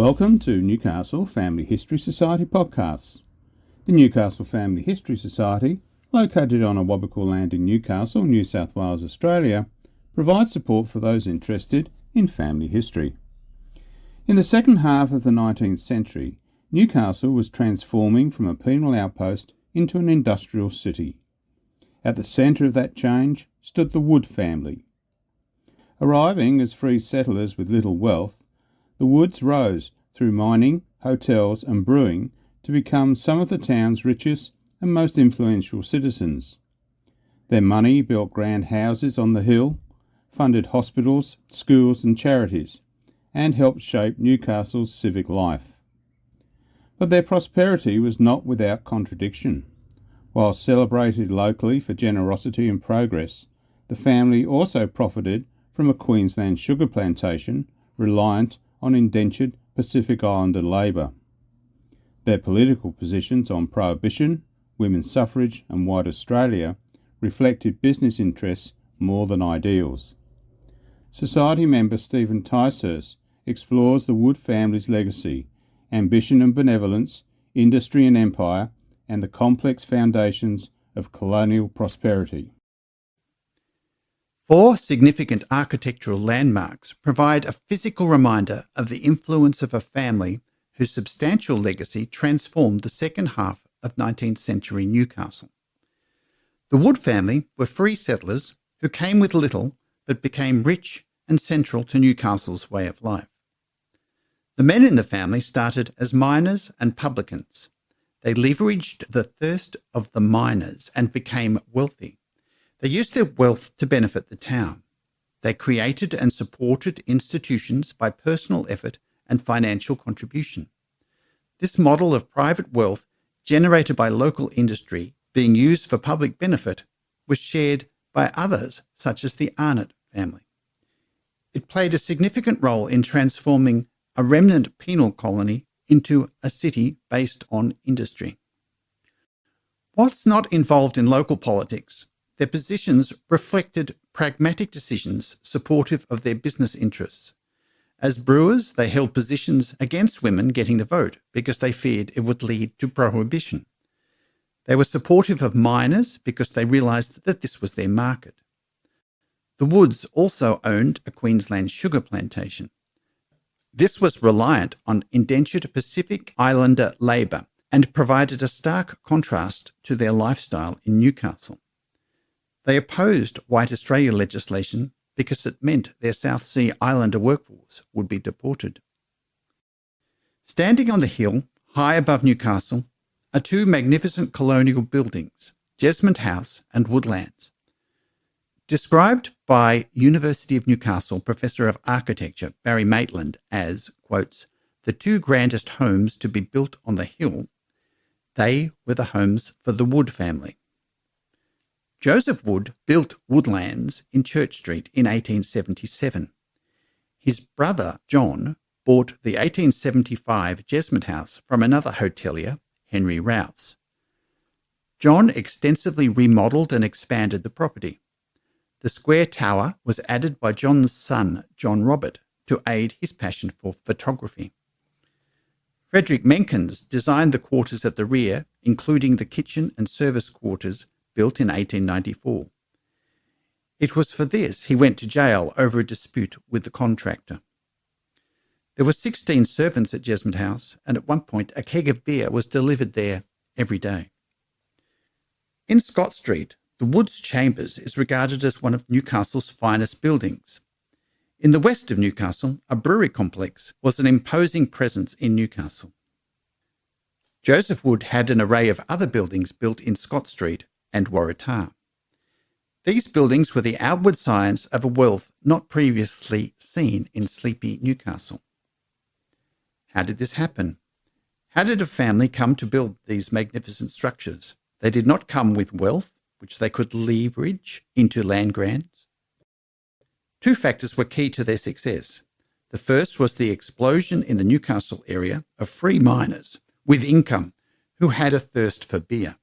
Welcome to Newcastle Family History Society podcasts. The Newcastle Family History Society, located on Awabakal land in Newcastle, New South Wales, Australia, provides support for those interested in family history. In the second half of the 19th century, Newcastle was transforming from a penal outpost into an industrial city. At the centre of that change stood the Wood family. Arriving as free settlers with little wealth, the Woods rose through mining, hotels and brewing to become some of the town's richest and most influential citizens. Their money built grand houses on the hill, funded hospitals, schools and charities, and helped shape Newcastle's civic life. But their prosperity was not without contradiction. While celebrated locally for generosity and progress, the family also profited from a Queensland sugar plantation reliant on indentured Pacific Islander labour. Their political positions on prohibition, women's suffrage and white Australia reflected business interests more than ideals. Society member Stephen Ticehurst explores the Wood family's legacy, ambition and benevolence, industry and empire, and the complex foundations of colonial prosperity. Four significant architectural landmarks provide a physical reminder of the influence of a family whose substantial legacy transformed the second half of 19th century Newcastle. The Wood family were free settlers who came with little but became rich and central to Newcastle's way of life. The men in the family started as miners and publicans. They leveraged the thirst of the miners and became wealthy. They used their wealth to benefit the town. They created and supported institutions by personal effort and financial contribution. This model of private wealth generated by local industry being used for public benefit was shared by others such as the Arnott family. It played a significant role in transforming a remnant penal colony into a city based on industry. Whilst not involved in local politics, their positions reflected pragmatic decisions supportive of their business interests. As brewers, they held positions against women getting the vote because they feared it would lead to prohibition. They were supportive of miners because they realised that this was their market. The Woods also owned a Queensland sugar plantation. This was reliant on indentured Pacific Islander labour and provided a stark contrast to their lifestyle in Newcastle. They opposed White Australia legislation because it meant their South Sea Islander workforce would be deported. Standing on the hill, high above Newcastle, are two magnificent colonial buildings, Jesmond House and Woodlands. Described by University of Newcastle Professor of Architecture Barry Maitland as, quotes, the two grandest homes to be built on the hill, they were the homes for the Wood family. Joseph Wood built Woodlands in Church Street in 1877. His brother, John, bought the 1875 Jesmond House from another hotelier, Henry Rouse. John extensively remodelled and expanded the property. The square tower was added by John's son, John Robert, to aid his passion for photography. Frederick Menkins designed the quarters at the rear, including the kitchen and service quarters, built in 1894. It was for this he went to jail over a dispute with the contractor. There were 16 servants at Jesmond House, and at one point a keg of beer was delivered there every day. In Scott Street, the Woods Chambers is regarded as one of Newcastle's finest buildings. In the west of Newcastle, a brewery complex was an imposing presence in Newcastle. Joseph Wood had an array of other buildings built in Scott Street and Waratah. These buildings were the outward signs of a wealth not previously seen in sleepy Newcastle. How did this happen? How did a family come to build these magnificent structures? They did not come with wealth, which they could leverage into land grants. Two factors were key to their success. The first was the explosion in the Newcastle area of free miners with income who had a thirst for beer.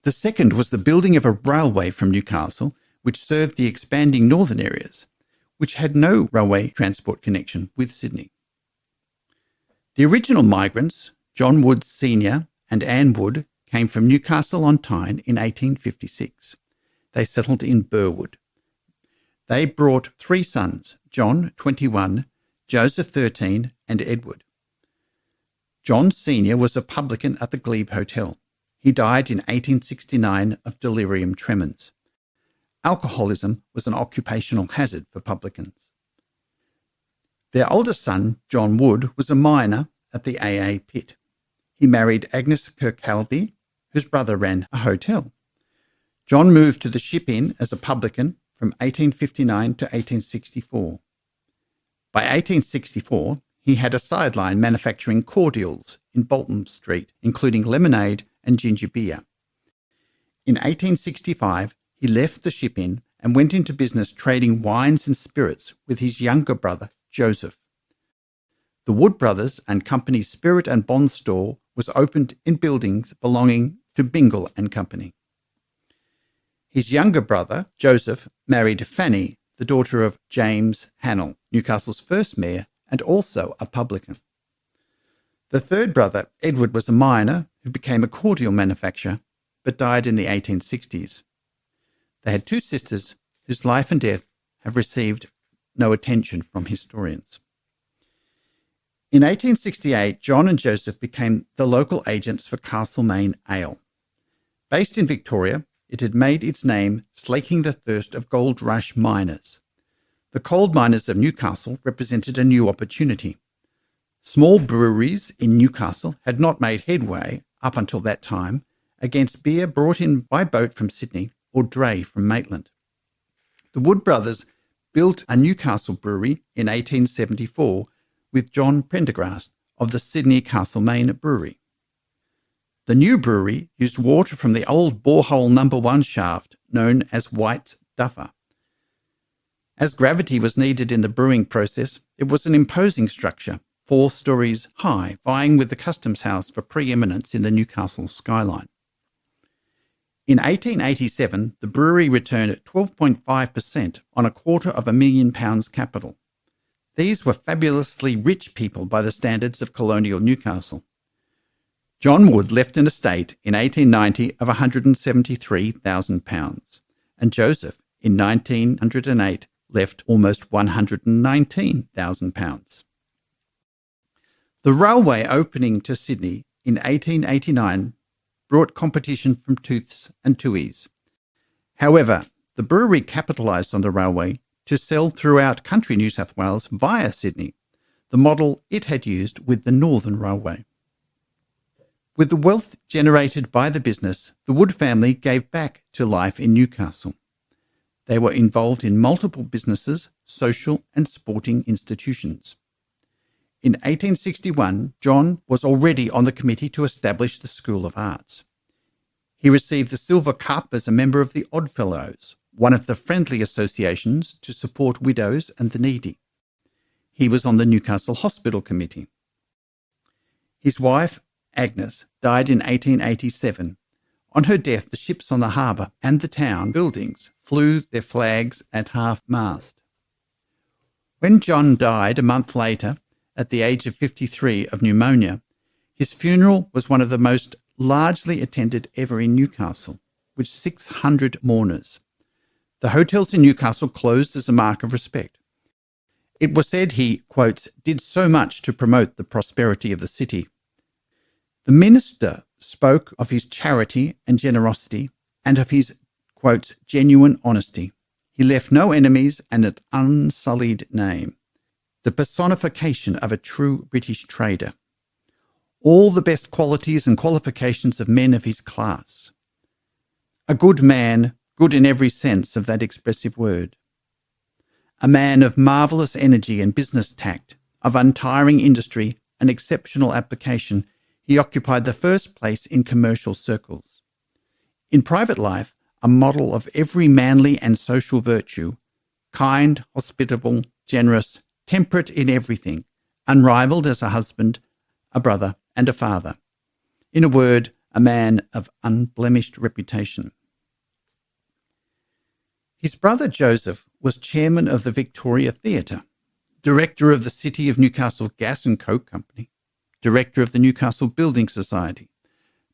The second was the building of a railway from Newcastle, which served the expanding northern areas, which had no railway transport connection with Sydney. The original migrants, John Wood Sr. and Anne Wood, came from Newcastle on Tyne in 1856. They settled in Burwood. They brought 3 sons, John, 21, Joseph, 13, and Edward. John Sr. was a publican at the Glebe Hotel. He died in 1869 of delirium tremens. Alcoholism was an occupational hazard for publicans. Their oldest son, John Wood, was a miner at the AA pit. He married Agnes Kirkcaldy, whose brother ran a hotel. John moved to the Ship Inn as a publican from 1859 to 1864. By 1864, he had a sideline manufacturing cordials in Bolton Street, including lemonade and ginger beer. In 1865, he left the Ship Inn and went into business trading wines and spirits with his younger brother, Joseph. The Wood Brothers and Company's spirit and bond store was opened in buildings belonging to Bingle and Company. His younger brother, Joseph, married Fanny, the daughter of James Hannell, Newcastle's first mayor and also a publican. The third brother, Edward, was a miner who became a cordial manufacturer but died in the 1860s. They had 2 sisters whose life and death have received no attention from historians. In 1868, John and Joseph became the local agents for Castlemaine Ale. Based in Victoria, it had made its name slaking the thirst of gold rush miners. The coal miners of Newcastle represented a new opportunity. Small breweries in Newcastle had not made headway up until that time against beer brought in by boat from Sydney or dray from Maitland. The Wood Brothers built a Newcastle brewery in 1874 with John Prendergast of the Sydney Castlemaine Brewery. The new brewery used water from the old borehole number 1 shaft known as White's Duffer. As gravity was needed in the brewing process, it was an imposing structure, 4 stories high, vying with the Customs House for preeminence in the Newcastle skyline. In 1887, the brewery returned 12.5% on £250,000 capital. These were fabulously rich people by the standards of colonial Newcastle. John Wood left an estate in 1890 of £173,000, and Joseph in 1908 left almost £119,000. The railway opening to Sydney in 1889 brought competition from tooths and tuies. However, the brewery capitalised on the railway to sell throughout country New South Wales via Sydney, the model it had used with the Northern Railway. With the wealth generated by the business, the Wood family gave back to life in Newcastle. They were involved in multiple businesses, social and sporting institutions. In 1861, John was already on the committee to establish the School of Arts. He received the Silver Cup as a member of the Oddfellows, one of the friendly associations to support widows and the needy. He was on the Newcastle Hospital Committee. His wife, Agnes, died in 1887. On her death, the ships on the harbour and the town buildings flew their flags at half-mast. When John died a month later, at the age of 53 of pneumonia, his funeral was one of the most largely attended ever in Newcastle, with 600 mourners. The hotels in Newcastle closed as a mark of respect. It was said he, quotes, did so much to promote the prosperity of the city. The minister spoke of his charity and generosity and of his, quotes, genuine honesty. He left no enemies and an unsullied name, the personification of a true British trader. All the best qualities and qualifications of men of his class. A good man, good in every sense of that expressive word. A man of marvellous energy and business tact, of untiring industry and exceptional application, he occupied the first place in commercial circles. In private life, a model of every manly and social virtue, kind, hospitable, generous, temperate in everything, unrivalled as a husband, a brother, and a father. In a word, a man of unblemished reputation. His brother Joseph was chairman of the Victoria Theatre, director of the City of Newcastle Gas and Coke Company, Director of the Newcastle Building Society,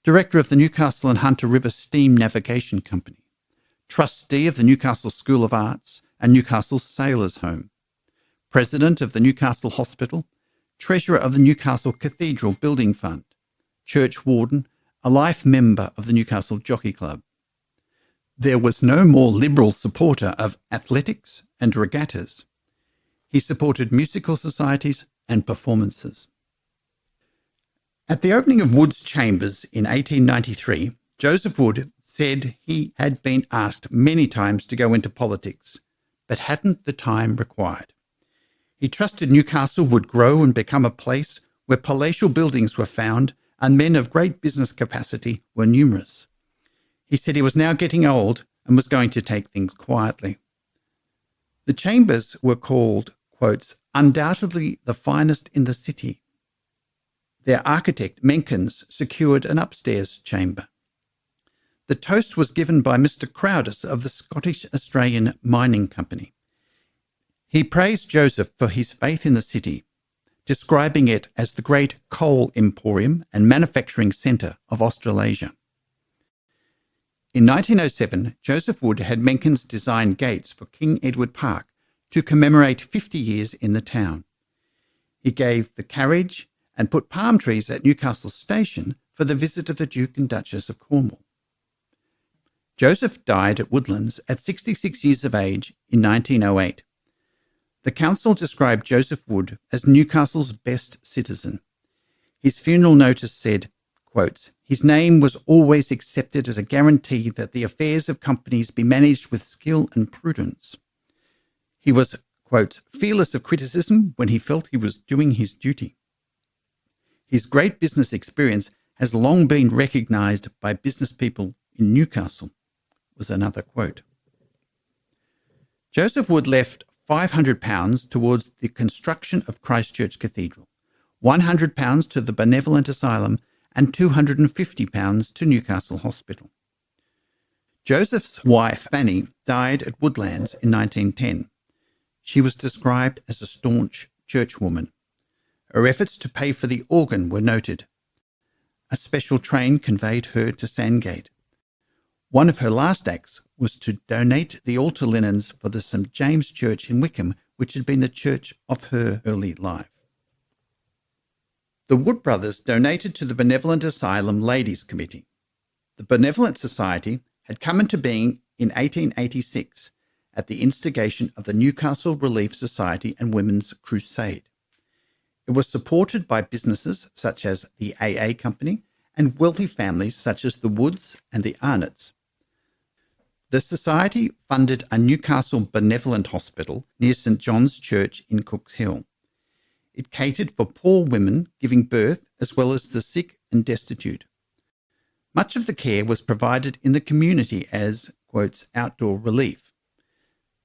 Director of the Newcastle and Hunter River Steam Navigation Company, Trustee of the Newcastle School of Arts and Newcastle Sailors' Home, President of the Newcastle Hospital, Treasurer of the Newcastle Cathedral Building Fund, Church Warden, a life member of the Newcastle Jockey Club. There was no more liberal supporter of athletics and regattas. He supported musical societies and performances. At the opening of Wood's Chambers in 1893, Joseph Wood said he had been asked many times to go into politics, but hadn't the time required. He trusted Newcastle would grow and become a place where palatial buildings were found and men of great business capacity were numerous. He said he was now getting old and was going to take things quietly. The chambers were called, quotes, undoubtedly the finest in the city. Their architect, Menkins, secured an upstairs chamber. The toast was given by Mr. Crowdis of the Scottish Australian Mining Company. He praised Joseph for his faith in the city, describing it as the great coal emporium and manufacturing centre of Australasia. In 1907, Joseph Wood had Menkins design gates for King Edward Park to commemorate 50 years in the town. He gave the carriage and put palm trees at Newcastle Station for the visit of the Duke and Duchess of Cornwall. Joseph died at Woodlands at 66 years of age in 1908. The council described Joseph Wood as Newcastle's best citizen. His funeral notice said, quotes, his name was always accepted as a guarantee that the affairs of companies be managed with skill and prudence. He was, quote, fearless of criticism when he felt he was doing his duty. His great business experience has long been recognised by business people in Newcastle, was another quote. Joseph Wood left £500 towards the construction of Christchurch Cathedral, £100 to the Benevolent Asylum, and £250 to Newcastle Hospital. Joseph's wife, Fanny, died at Woodlands in 1910. She was described as a staunch churchwoman. Her efforts to pay for the organ were noted. A special train conveyed her to Sandgate. One of her last acts was to donate the altar linens for the St. James Church in Wickham, which had been the church of her early life. The Wood brothers donated to the Benevolent Asylum Ladies' Committee. The Benevolent Society had come into being in 1886 at the instigation of the Newcastle Relief Society and Women's Crusade. It was supported by businesses such as the AA Company and wealthy families such as the Woods and the Arnott's. The Society funded a Newcastle Benevolent Hospital near St. John's Church in Cooks Hill. It catered for poor women giving birth as well as the sick and destitute. Much of the care was provided in the community as, quotes, outdoor relief.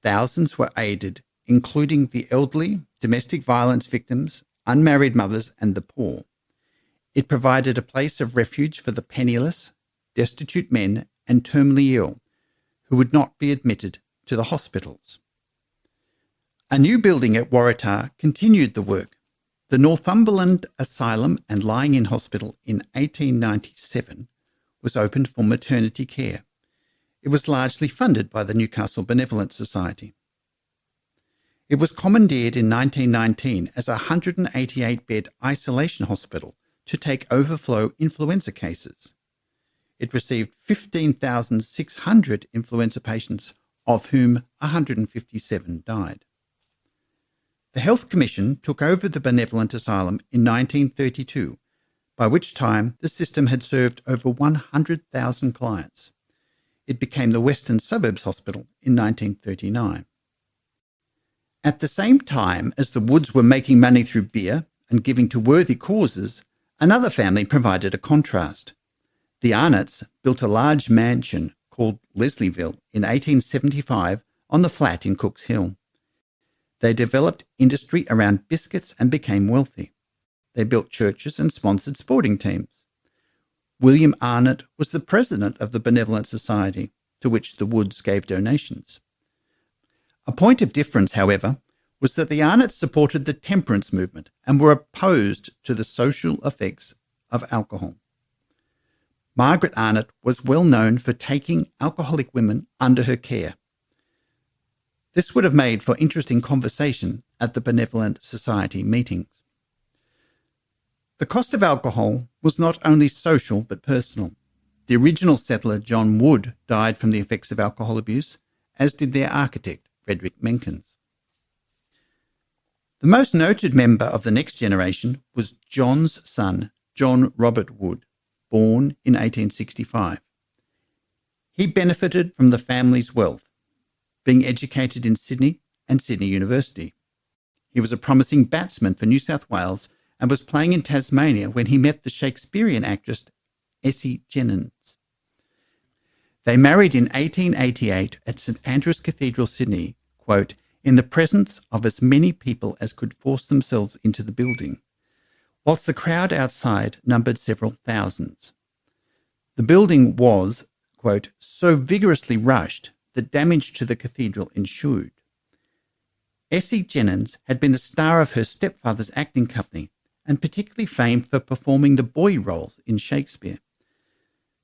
Thousands were aided, including the elderly, domestic violence victims, unmarried mothers and the poor. It provided a place of refuge for the penniless, destitute men and terminally ill, who would not be admitted to the hospitals. A new building at Waratah continued the work. The Northumberland Asylum and Lying-in Hospital in 1897 was opened for maternity care. It was largely funded by the Newcastle Benevolent Society. It was commandeered in 1919 as a 188-bed isolation hospital to take overflow influenza cases. It received 15,600 influenza patients, of whom 157 died. The Health Commission took over the Benevolent Asylum in 1932, by which time the system had served over 100,000 clients. It became the Western Suburbs Hospital in 1939. At the same time as the Woods were making money through beer and giving to worthy causes, another family provided a contrast. The Arnott's built a large mansion called Leslieville in 1875 on the flat in Cooks Hill. They developed industry around biscuits and became wealthy. They built churches and sponsored sporting teams. William Arnott was the president of the Benevolent Society, to which the Woods gave donations. A point of difference, however, was that the Arnott's supported the temperance movement and were opposed to the social effects of alcohol. Margaret Arnott was well known for taking alcoholic women under her care. This would have made for interesting conversation at the Benevolent Society meetings. The cost of alcohol was not only social but personal. The original settler, John Wood, died from the effects of alcohol abuse, as did their architect, Frederick Menkins. The most noted member of the next generation was John's son, John Robert Wood, born in 1865. He benefited from the family's wealth, being educated in Sydney and Sydney University. He was a promising batsman for New South Wales and was playing in Tasmania when he met the Shakespearean actress Essie Jennings. They married in 1888 at St Andrew's Cathedral, Sydney, quote, in the presence of as many people as could force themselves into the building, whilst the crowd outside numbered several thousands. The building was, quote, so vigorously rushed that damage to the cathedral ensued. Essie Jennings had been the star of her stepfather's acting company and particularly famed for performing the boy roles in Shakespeare.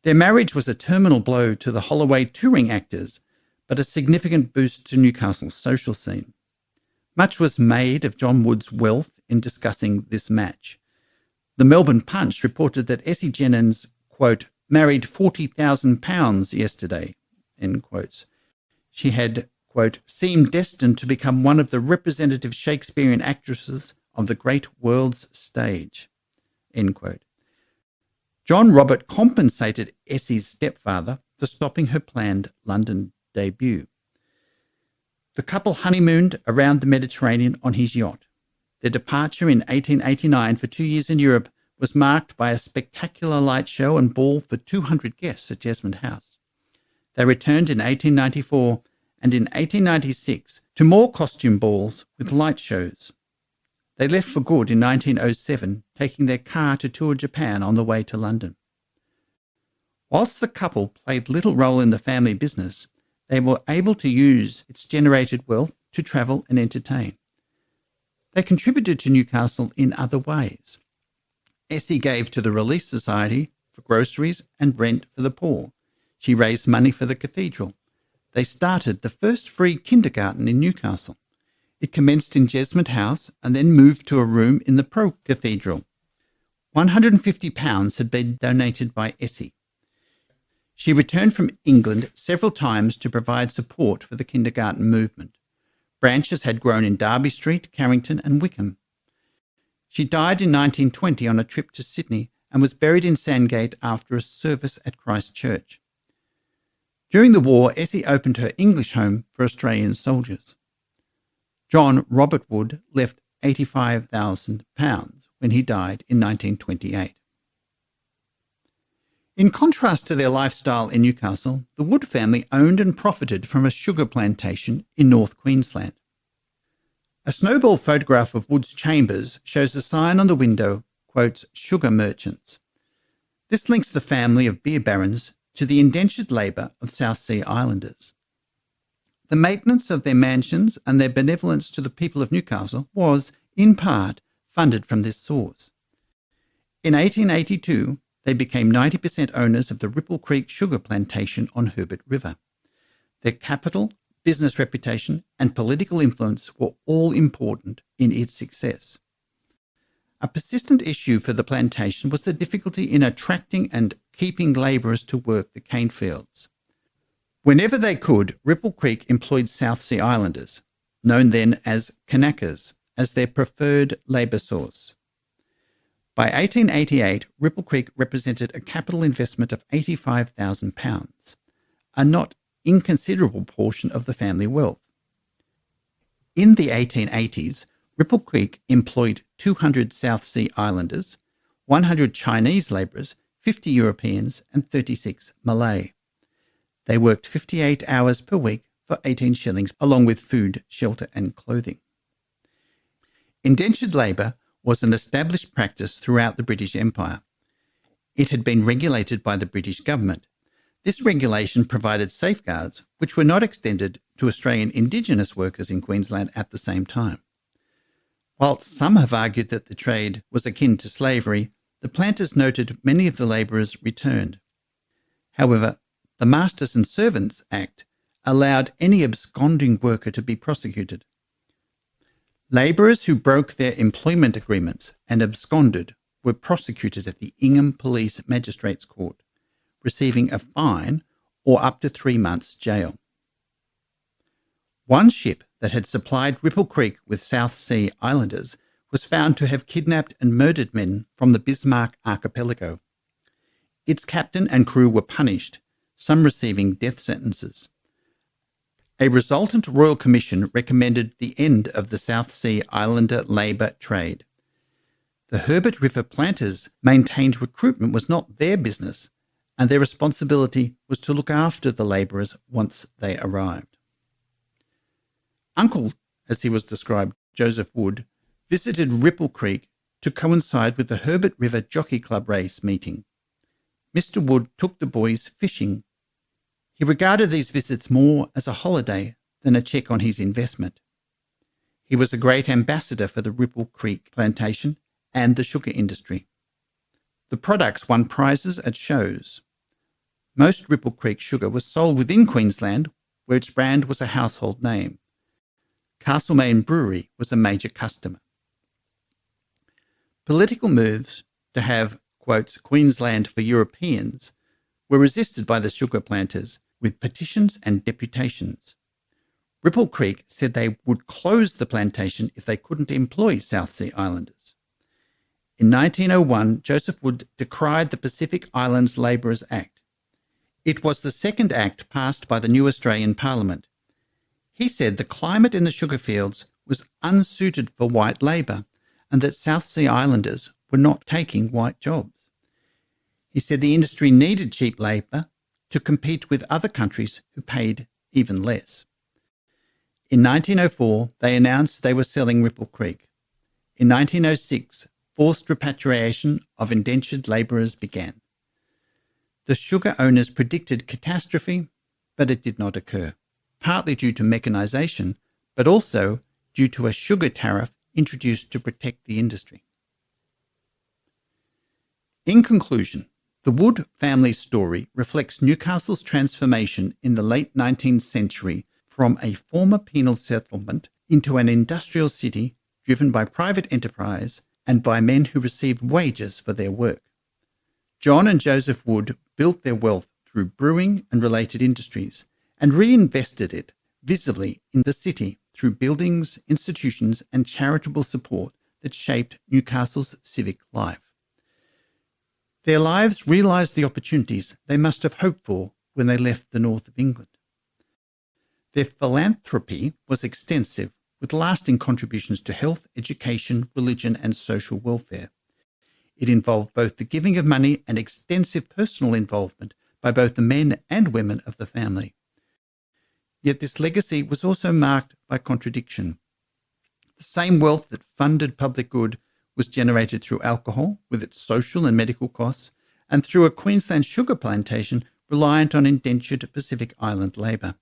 Their marriage was a terminal blow to the Holloway touring actors, but a significant boost to Newcastle's social scene. Much was made of John Wood's wealth in discussing this match. The Melbourne Punch reported that Essie Jennings, quote, married £40,000 yesterday, end quotes. She had, quote, seemed destined to become one of the representative Shakespearean actresses of the great world's stage, end quote. John Robert compensated Essie's stepfather for stopping her planned London debut. The couple honeymooned around the Mediterranean on his yacht. Their departure in 1889 for 2 years in Europe was marked by a spectacular light show and ball for 200 guests at Jesmond House. They returned in 1894 and in 1896 to more costume balls with light shows. They left for good in 1907, taking their car to tour Japan on the way to London. Whilst the couple played little role in the family business, they were able to use its generated wealth to travel and entertain. They contributed to Newcastle in other ways. Essie gave to the Relief Society for groceries and rent for the poor. She raised money for the cathedral. They started the first free kindergarten in Newcastle. It commenced in Jesmond House and then moved to a room in the Pro-Cathedral. £150 had been donated by Essie. She returned from England several times to provide support for the kindergarten movement. Branches had grown in Derby Street, Carrington and Wickham. She died in 1920 on a trip to Sydney and was buried in Sandgate after a service at Christ Church. During the war, Essie opened her English home for Australian soldiers. John Robert Wood left £85,000 when he died in 1928. In contrast to their lifestyle in Newcastle, the Wood family owned and profited from a sugar plantation in North Queensland. A snowball photograph of Wood's chambers shows a sign on the window, quotes, sugar merchants. This links the family of beer barons to the indentured labour of South Sea Islanders. The maintenance of their mansions and their benevolence to the people of Newcastle was, in part, funded from this source. In 1882, they became 90% owners of the Ripple Creek sugar plantation on Herbert River. Their capital, business reputation, and political influence were all important in its success. A persistent issue for the plantation was the difficulty in attracting and keeping labourers to work the cane fields. Whenever they could, Ripple Creek employed South Sea Islanders, known then as Kanakas, as their preferred labour source. By 1888, Ripple Creek represented a capital investment of £85,000, a not inconsiderable portion of the family wealth. In the 1880s, Ripple Creek employed 200 South Sea Islanders, 100 Chinese labourers, 50 Europeans and 36 Malay. They worked 58 hours per week for 18 shillings, along with food, shelter and clothing. Indentured labour was an established practice throughout the British Empire. It had been regulated by the British government. This regulation provided safeguards which were not extended to Australian Indigenous workers in Queensland at the same time. While some have argued that the trade was akin to slavery, the planters noted many of the labourers returned. However, the Masters and Servants Act allowed any absconding worker to be prosecuted. Labourers who broke their employment agreements and absconded were prosecuted at the Ingham Police Magistrates Court, receiving a fine or up to 3 months' jail. One ship that had supplied Ripple Creek with South Sea Islanders was found to have kidnapped and murdered men from the Bismarck Archipelago. Its captain and crew were punished, some receiving death sentences. A resultant Royal Commission recommended the end of the South Sea Islander labour trade. The Herbert River planters maintained recruitment was not their business, and their responsibility was to look after the labourers once they arrived. Uncle, as he was described, Joseph Wood, visited Ripple Creek to coincide with the Herbert River Jockey Club race meeting. Mr. Wood took the boys fishing. He regarded these visits more as a holiday than a check on his investment. He was a great ambassador for the Ripple Creek plantation and the sugar industry. The products won prizes at shows. Most Ripple Creek sugar was sold within Queensland, where its brand was a household name. Castlemaine Brewery was a major customer. Political moves to have, quotes, Queensland for Europeans were resisted by the sugar planters with petitions and deputations. Ripple Creek said they would close the plantation if they couldn't employ South Sea Islanders. In 1901, Joseph Wood decried the Pacific Islands Labourers Act. It was the second act passed by the new Australian Parliament. He said the climate in the sugar fields was unsuited for white labour and that South Sea Islanders were not taking white jobs. He said the industry needed cheap labour to compete with other countries who paid even less. In 1904, they announced they were selling Ripple Creek. In 1906, forced repatriation of indentured labourers began. The sugar owners predicted catastrophe, but it did not occur, partly due to mechanisation, but also due to a sugar tariff introduced to protect the industry. In conclusion, the Wood family's story reflects Newcastle's transformation in the late 19th century from a former penal settlement into an industrial city driven by private enterprise and by men who received wages for their work. John and Joseph Wood built their wealth through brewing and related industries and reinvested it visibly in the city through buildings, institutions and charitable support that shaped Newcastle's civic life. Their lives realised the opportunities they must have hoped for when they left the north of England. Their philanthropy was extensive, with lasting contributions to health, education, religion and social welfare. It involved both the giving of money and extensive personal involvement by both the men and women of the family. Yet this legacy was also marked by contradiction. The same wealth that funded public good was generated through alcohol, with its social and medical costs, and through a Queensland sugar plantation reliant on indentured Pacific Island labour.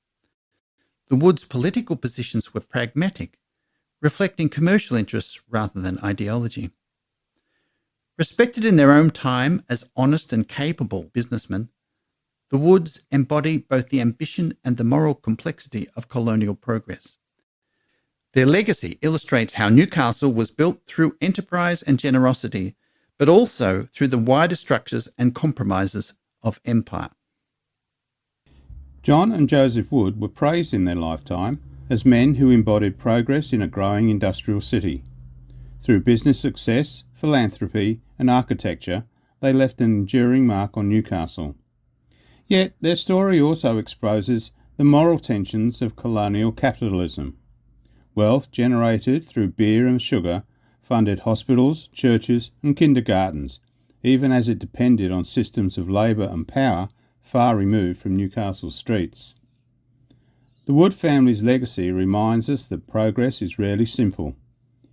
The Woods' political positions were pragmatic, reflecting commercial interests rather than ideology. Respected in their own time as honest and capable businessmen, the Woods embody both the ambition and the moral complexity of colonial progress. Their legacy illustrates how Newcastle was built through enterprise and generosity, but also through the wider structures and compromises of empire. John and Joseph Wood were praised in their lifetime as men who embodied progress in a growing industrial city. Through business success, philanthropy and architecture, they left an enduring mark on Newcastle. Yet their story also exposes the moral tensions of colonial capitalism. Wealth generated through beer and sugar funded hospitals, churches and kindergartens, even as it depended on systems of labour and power far removed from Newcastle's streets. The Wood family's legacy reminds us that progress is rarely simple.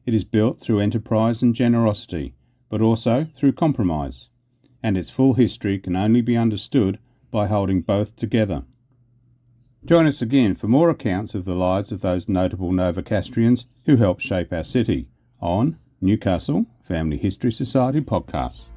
It is built through enterprise and generosity, but also through compromise, and its full history can only be understood by holding both together. Join us again for more accounts of the lives of those notable Novocastrians who helped shape our city on Newcastle Family History Society podcast.